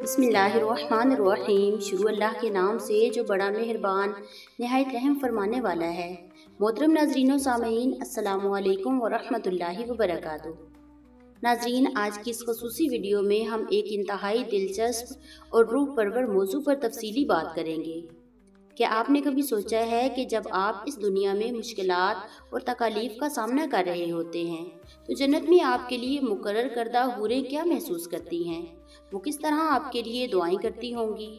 बिस्मिल्लाहिर्रहमानिर्रहीम। शुरू अल्लाह के नाम से जो बड़ा मेहरबान नहायत रहम फरमाने वाला है। मोहतरम नाज़रीन व सामीन, अस्सलामु अलैकुम व रहमतुल्लाहि व बरकातुहू। नाज़रीन, आज की इस ख़ुसूसी वीडियो में हम एक इंतहाई दिलचस्प और रूह परवर मौजू पर तफसीली बात करेंगे। क्या आपने कभी सोचा है कि जब आप इस दुनिया में मुश्किलात और तकालीफ का सामना कर रहे होते हैं तो जन्नत में आपके लिए मुकर्रर करदा हूरें क्या महसूस करती हैं? वो किस तरह आपके लिए दुआएं करती होंगी?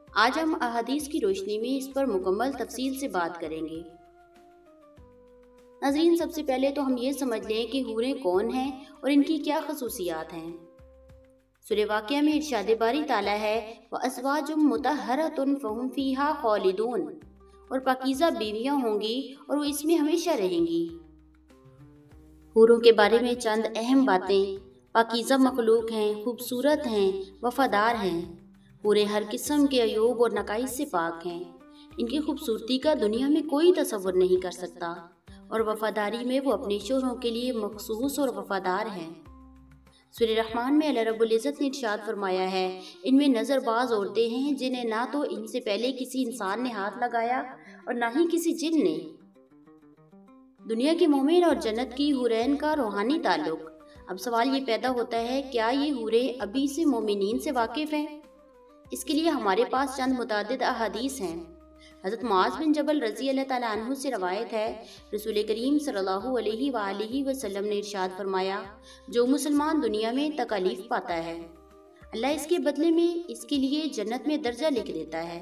आज हम अहादीस की रोशनी में इस पर मुकम्मल तफसील से बात करेंगे। नाज़रीन, सबसे पहले तो हम ये समझ लें कि हूरें कौन हैं और इनकी क्या खसूसियात हैं। सूरह वाक़िया में इरशाद बारी ताला है, व अज़वाजुम मुतहहरतुन फहुम फ़ीहा ख़ालिदून, और पाकीज़ा बीवियाँ होंगी और वो इसमें हमेशा रहेंगी। हूरों के बारे में चंद अहम बातें। पाकीज़ा मखलूक हैं, खूबसूरत हैं, वफ़ादार हैं। पूरे हर किस्म के अयूब और नकाइस से पाक हैं। इनकी खूबसूरती का दुनिया में कोई तसव्वुर नहीं कर सकता, और वफ़ादारी में वो अपने शोहरों के लिए मखसूस और वफ़ादार हैं। सूरह रहमान में अल्लाह रब्बुल इज़्ज़त ने इरशाद फरमाया है, इनमें नज़रबाज औरतें हैं जिन्हें ना तो इनसे पहले किसी इंसान ने हाथ लगाया और ना ही किसी जिन ने। दुनिया के मोमिन और जन्नत की हुरैन का रूहानी ताल्लुक। अब सवाल ये पैदा होता है, क्या ये हूरें अभी से मोमिनीन से वाकिफ़ हैं? इसके लिए हमारे पास चंद मुतादिद अहादीस हैं। हज़रत मुआज़ बिन जबल रज़ी अल्लाह ताला अन्हु से रवायत है, रसूल करीम सल्लल्लाहु अलैहि वसल्लम ने इरशाद फरमाया, जो मुसलमान दुनिया में तकालीफ पाता है, अल्लाह इसके बदले में इसके लिए जन्नत में दर्जा लिख देता है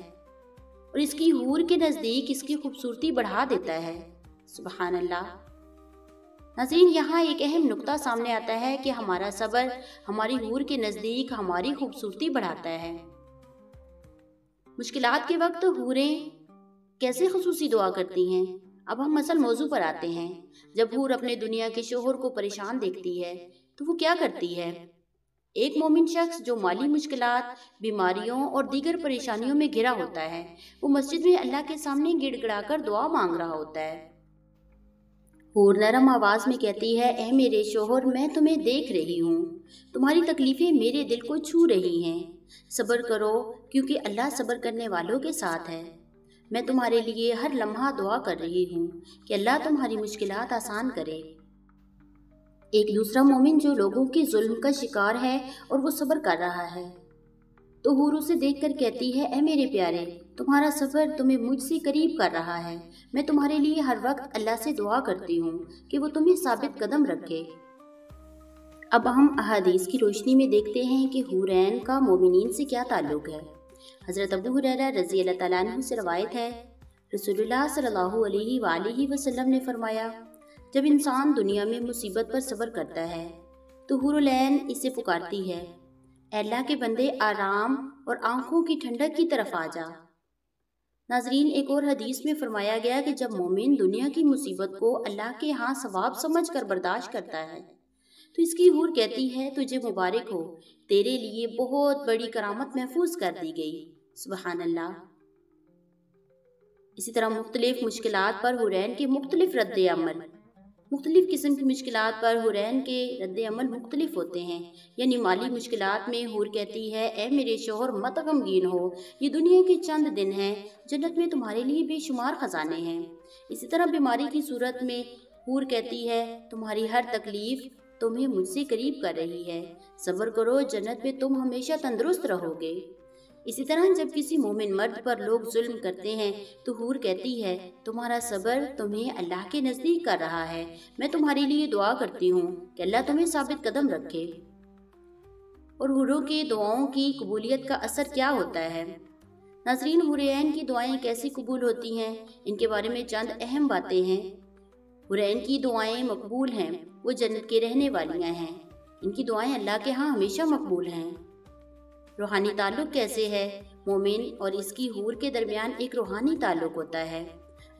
और इसकी हूर के नज़दीक इसकी खूबसूरती बढ़ा देता है। सुबहान अल्लाह। नाज़रीन, यहाँ एक अहम नुक्ता सामने आता है कि हमारा सब्र हमारी हूर के नज़दीक हमारी खूबसूरती बढ़ाता है। मुश्किलात के वक्त हूरें कैसे खुसूसी दुआ करती हैं? अब हम असल मौजू पर आते हैं। जब हूर अपने दुनिया के शोहर को परेशान देखती है तो वो क्या करती है? एक मोमिन शख्स जो माली मुश्किलात, बीमारियों और दीगर परेशानियों में घिरा होता है, वो मस्जिद में अल्लाह के सामने गिड़गिड़ाकर दुआ मांग रहा होता है। हूर नरम आवाज में कहती है, ए मेरे शोहर, मैं तुम्हें देख रही हूँ, तुम्हारी तकलीफें मेरे दिल को छू रही हैं। सब्र करो क्योंकि अल्लाह सब्र करने वालों के साथ है। मैं तुम्हारे लिए हर लम्हा दुआ कर रही हूँ कि अल्लाह तुम्हारी मुश्किलात आसान करे। एक दूसरा मोमिन जो लोगों के जुल्म का शिकार है और वो सब्र कर रहा है, तो हूर उसे देखकर कहती है, ए मेरे प्यारे, तुम्हारा सब्र तुम्हें मुझसे करीब कर रहा है। मैं तुम्हारे लिए हर वक्त अल्लाह से दुआ करती हूँ कि वो तुम्हें साबित कदम रखे। अब हम अहादीस की रोशनी में देखते हैं कि हूरैन का मोमिनीन से क्या ताल्लुक है। हज़रत अबू हुरैरा रज़ी अल्लाह ताला अन्हु से रवायत है, रसूलुल्लाह सल्लल्लाहु अलैहि वसल्लम ने फरमाया, जब इंसान दुनिया में मुसीबत पर सब्र करता है तो हूरुल ऐन इसे पुकारती है, अल्लाह के बंदे, आराम और आंखों की ठंडक की तरफ आ जा। नाजरीन, एक और हदीस में फरमाया गया कि जब मोमिन दुनिया की मुसीबत को अल्लाह के यहाँ सवाब समझकर बर्दाश्त करता है तो इसकी हूर कहती है, तुझे मुबारक हो, तेरे लिए बहुत बड़ी करामत महफूज कर दी गई। सुबहान अल्लाह। इसी तरह मुख्तलिफ मुश्किलात पर हुरैन के मुख्तलिफ रद्द अमल। मुख्तलिफ किस्म की मुश्किलात पर हुरैन के रद्द अमल मुख्तलिफ होते हैं। यानी माली मुश्किलात में हूर कहती है, ए मेरे शोहर, मत गमगीन हो, ये दुनिया के चंद दिन हैं, जन्नत में तुम्हारे लिए बेशुमार खजाने हैं। इसी तरह बीमारी की सूरत में हूर कहती है, तुम्हारी हर तकलीफ तुम्हें मुझसे करीब कर रही है, सब्र करो, जन्नत में तुम हमेशा तंदुरुस्त रहोगे। इसी तरह जब किसी मोमिन मर्द पर लोग जुल्म करते हैं तो हूर कहती है, तुम्हारा सब्र तुम्हें अल्लाह के नज़दीक कर रहा है। मैं तुम्हारे लिए दुआ करती हूँ कि अल्लाह तुम्हें साबित कदम रखे। और हूरों की दुआओं की कबूलियत का असर क्या होता है? नाज़रीन, हुरैन की दुआएं कैसी कबूल होती हैं, इनके बारे में चंद अहम बातें हैं। हुरैन की दुआएं मकबूल हैं, वो जन्नत के रहने वालियाँ हैं। इनकी दुआएं अल्लाह के यहाँ हमेशा मकबूल हैं। रूहानी ताल्लुक कैसे है? मोमिन और इसकी हूर के दरमियान एक रूहानी ताल्लुक होता है।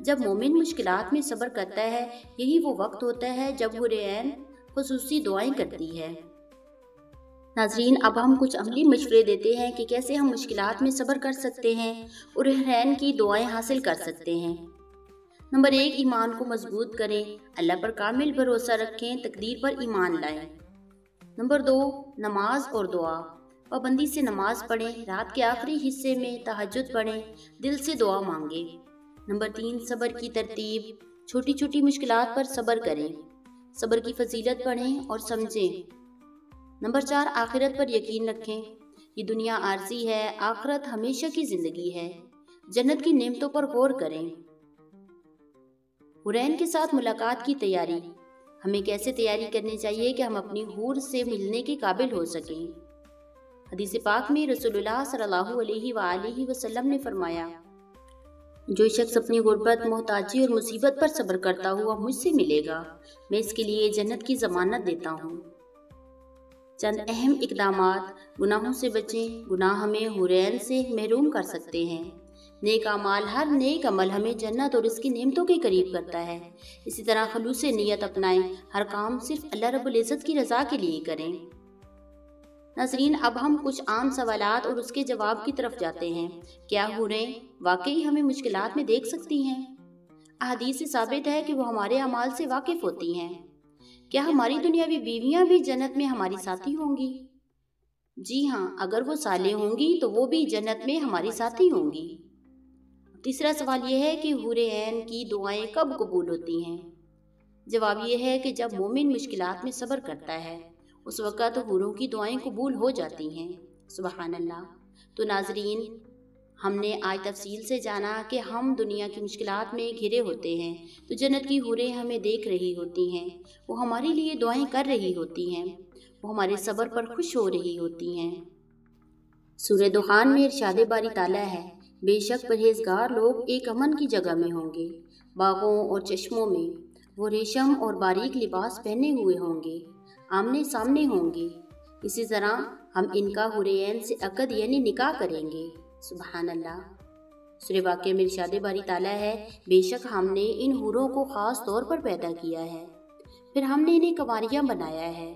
جب مومن مشکلات میں صبر کرتا ہے یہی وہ وقت ہوتا ہے جب حور عین خصوصی دعائیں کرتی ہے۔ ناظرین، اب ہم کچھ عملی مشورے دیتے ہیں کہ کیسے ہم مشکلات میں صبر کر سکتے ہیں اور حور عین کی دعائیں حاصل کر سکتے ہیں۔ نمبر 1، ایمان کو مضبوط کریں، اللہ پر کامل بھروسہ رکھیں، تقدیر پر ایمان لائیں۔ نمبر 2، نماز اور دعا، پابندی سے نماز پڑھیں، رات کے آخری حصے میں تہجد پڑھیں، دل سے دعا مانگیں۔ نمبر 3، صبر کی ترتیب، چھوٹی چھوٹی مشکلات پر صبر کریں، صبر کی فضیلت پڑھیں اور سمجھیں۔ نمبر 4، آخرت پر یقین رکھیں، یہ دنیا عارضی ہے، آخرت ہمیشہ کی زندگی ہے، جنت کی نعمتوں پر غور کریں۔ حور عین کے ساتھ ملاقات کی تیاری، ہمیں کیسے تیاری کرنی چاہیے کہ ہم اپنی حور سے ملنے کے قابل ہو سکیں۔ حدیث پاک میں رسول اللہ صلی اللہ علیہ وآلہ وسلم نے فرمایا، جو شخص اپنی غربت، محتاجی اور مصیبت پر صبر کرتا ہوا مجھ سے ملے گا، میں اس کے لیے جنت کی ضمانت دیتا ہوں۔ چند اہم اقدامات، گناہوں سے بچیں، گناہ ہمیں حور عین سے محروم کر سکتے ہیں۔ نیک اعمال، ہر نیک عمل ہمیں جنت اور اس کی نعمتوں کے قریب کرتا ہے۔ اسی طرح خلوص نیت اپنائیں، ہر کام صرف اللہ رب العزت کی رضا کے لیے کریں۔ ناظرین، اب ہم کچھ عام سوالات اور اس کے جواب کی طرف جاتے ہیں۔ کیا حوریں واقعی ہمیں مشکلات میں دیکھ سکتی ہیں؟ احادیث سے ثابت ہے کہ وہ ہمارے اعمال سے واقف ہوتی ہیں۔ کیا ہماری دنیاوی بیویاں بھی جنت میں ہماری ساتھی ہوں گی؟ جی ہاں، اگر وہ صالح ہوں گی تو وہ بھی جنت میں ہماری ساتھی ہوں گی۔ تیسرا سوال یہ ہے کہ حور عین کی دعائیں کب قبول ہوتی ہیں؟ جواب یہ ہے کہ جب مومن مشکلات میں صبر کرتا ہے، اس وقت حوروں کی دعائیں قبول ہو جاتی ہیں۔ سبحان اللہ۔ تو ناظرین، ہم نے آج تفصیل سے جانا کہ ہم دنیا کی مشکلات میں گھرے ہوتے ہیں تو جنت کی حوریں ہمیں دیکھ رہی ہوتی ہیں، وہ ہمارے لیے دعائیں کر رہی ہوتی ہیں، وہ ہمارے صبر پر خوش ہو رہی ہوتی ہیں۔ سورہ دخان میں ارشاد باری تعالیٰ ہے، بے شک پرہیزگار لوگ ایک امن کی جگہ میں ہوں گے، باغوں اور چشموں میں، وہ ریشم اور باریک لباس پہنے ہوئے ہوں گے، آمنے سامنے ہوں گے، اسی طرح ہم ان کا حور عین سے عقد یعنی نکاح کریں گے۔ سبحان اللہ۔ سورہ واقعہ میں ارشاد باری تعالیٰ ہے، بے شک ہم نے ان حوروں کو خاص طور پر پیدا کیا ہے، پھر ہم نے انہیں کنواریاں بنایا ہے،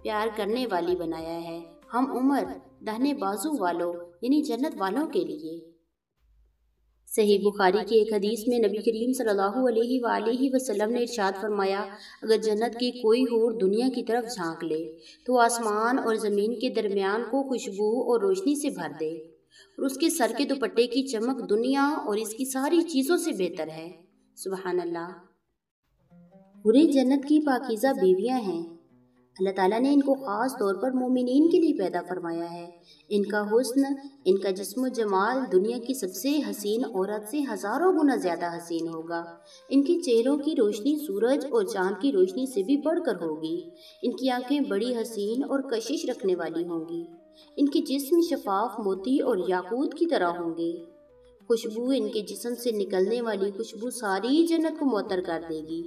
پیار کرنے والی بنایا ہے، ہم عمر دہنے بازو والوں یعنی جنت والوں کے لیے۔ صحیح بخاری کی ایک حدیث میں نبی کریم صلی اللہ علیہ وآلہ وسلم نے ارشاد فرمایا، اگر جنت کی کوئی حور دنیا کی طرف جھانک لے تو آسمان اور زمین کے درمیان کو خوشبو اور روشنی سے بھر دے، اور اس کے سر کے دوپٹے کی چمک دنیا اور اس کی ساری چیزوں سے بہتر ہے۔ سبحان اللہ۔ حوریں جنت کی پاکیزہ بیویاں ہیں۔ اللہ تعالیٰ نے ان کو خاص طور پر مومنین کے لیے پیدا فرمایا ہے۔ ان کا حسن، ان کا جسم و جمال دنیا کی سب سے حسین عورت سے ہزاروں گنا زیادہ حسین ہوگا۔ ان کے چہروں کی روشنی سورج اور چاند کی روشنی سے بھی بڑھ کر ہوگی۔ ان کی آنکھیں بڑی حسین اور کشش رکھنے والی ہوں گی۔ ان کے جسم شفاف موتی اور یاقوت کی طرح ہوں گے۔ خوشبو، ان کے جسم سے نکلنے والی خوشبو ساری جنت کو معطر کر دے گی۔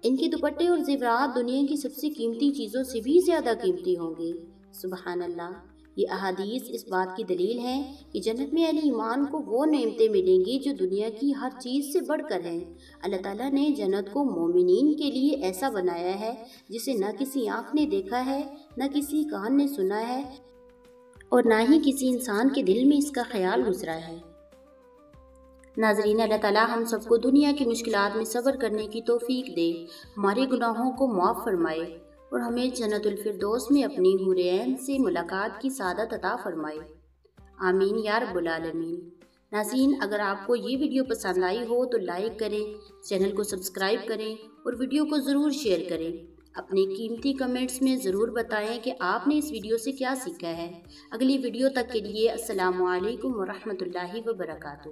ان کے دوپٹے اور زیورات دنیا کی سب سے قیمتی چیزوں سے بھی زیادہ قیمتی ہوں گے۔ سبحان اللہ۔ یہ احادیث اس بات کی دلیل ہے کہ جنت میں اہل ایمان کو وہ نعمتیں ملیں گی جو دنیا کی ہر چیز سے بڑھ کر ہیں۔ اللہ تعالیٰ نے جنت کو مومنین کے لیے ایسا بنایا ہے جسے نہ کسی آنکھ نے دیکھا ہے، نہ کسی کان نے سنا ہے، اور نہ ہی کسی انسان کے دل میں اس کا خیال گزرا ہے۔ ناظرین، اللہ تعالیٰ ہم سب کو دنیا کی مشکلات میں صبر کرنے کی توفیق دے، ہمارے گناہوں کو معاف فرمائے اور ہمیں جنت الفردوس میں اپنی حور عین سے ملاقات کی سعادت عطا فرمائے۔ آمین یا رب العالمین۔ ناظرین، اگر آپ کو یہ ویڈیو پسند آئی ہو تو لائک کریں، چینل کو سبسکرائب کریں اور ویڈیو کو ضرور شیئر کریں۔ اپنی قیمتی کمنٹس میں ضرور بتائیں کہ آپ نے اس ویڈیو سے کیا سیکھا ہے۔ اگلی ویڈیو تک کے لیے السلام علیکم ورحمۃ اللہ وبرکاتہ۔